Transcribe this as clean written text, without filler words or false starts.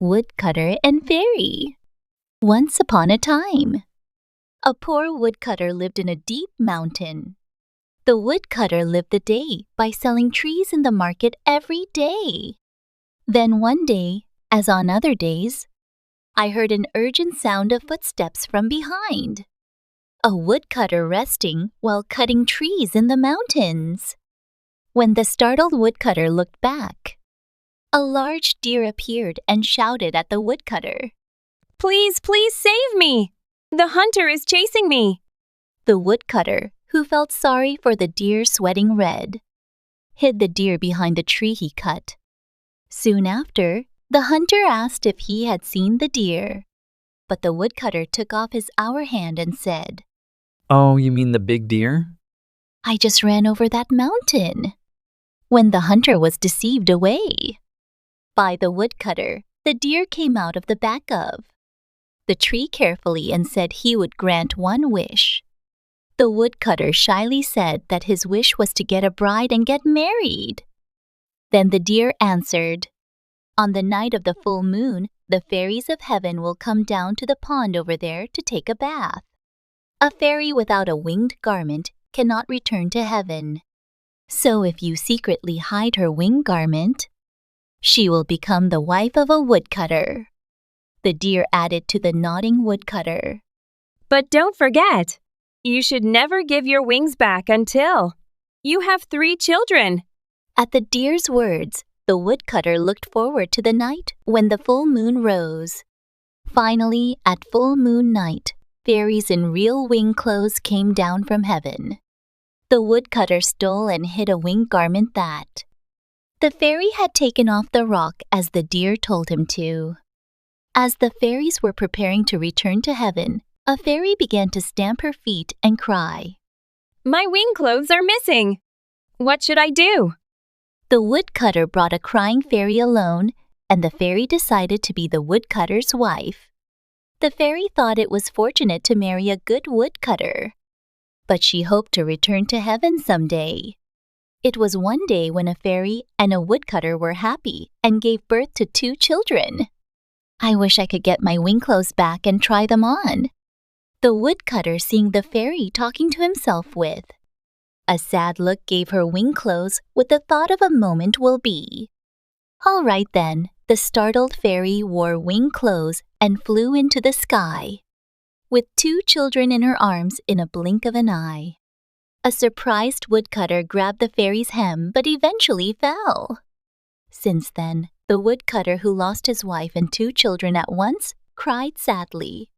Woodcutter and Fairy. Once upon a time, a poor woodcutter lived in a deep mountain. The woodcutter lived the day by selling trees in the market every day. Then one day, as on other days, I heard an urgent sound of footsteps from behind. A woodcutter resting while cutting trees in the mountains. When the startled woodcutter looked back, a large deer appeared and shouted at the woodcutter. "Please, please save me! The hunter is chasing me!" The woodcutter, who felt sorry for the deer sweating red, hid the deer behind the tree he cut. Soon after, the hunter asked if he had seen the deer, but the woodcutter took off his hour hand and said, "Oh, you mean the big deer?" "I just ran over that mountain," when the hunter was deceived away. By the woodcutter, the deer came out of the back of the tree carefully and said he would grant one wish. The woodcutter shyly said that his wish was to get a bride and get married. Then the deer answered, "On the night of the full moon, the fairies of heaven will come down to the pond over there to take a bath. A fairy without a winged garment cannot return to heaven. So if you secretly hide her winged garment, she will become the wife of a woodcutter." The deer added to the nodding woodcutter, "But don't forget, you should never give your wings back until you have 3 children." At the deer's words, the woodcutter looked forward to the night when the full moon rose. Finally, at full moon night, fairies in real wing clothes came down from heaven. The woodcutter stole and hid a winged garment that the fairy had taken off the rock as the deer told him to. As the fairies were preparing to return to heaven, a fairy began to stamp her feet and cry, "My wing clothes are missing. What should I do?" The woodcutter brought a crying fairy alone, and the fairy decided to be the woodcutter's wife. The fairy thought it was fortunate to marry a good woodcutter, but she hoped to return to heaven someday. It was one day when a fairy and a woodcutter were happy and gave birth to 2 children. I wish I could get my wing clothes back and try them on. The woodcutter seeing the fairy talking to himself with a sad look gave her wing clothes with the thought of a moment will be. All right then, the startled fairy wore wing clothes and flew into the sky, with 2 children in her arms in a blink of an eye. A surprised woodcutter grabbed the fairy's hem but eventually fell. Since then, the woodcutter who lost his wife and 2 children at once cried sadly.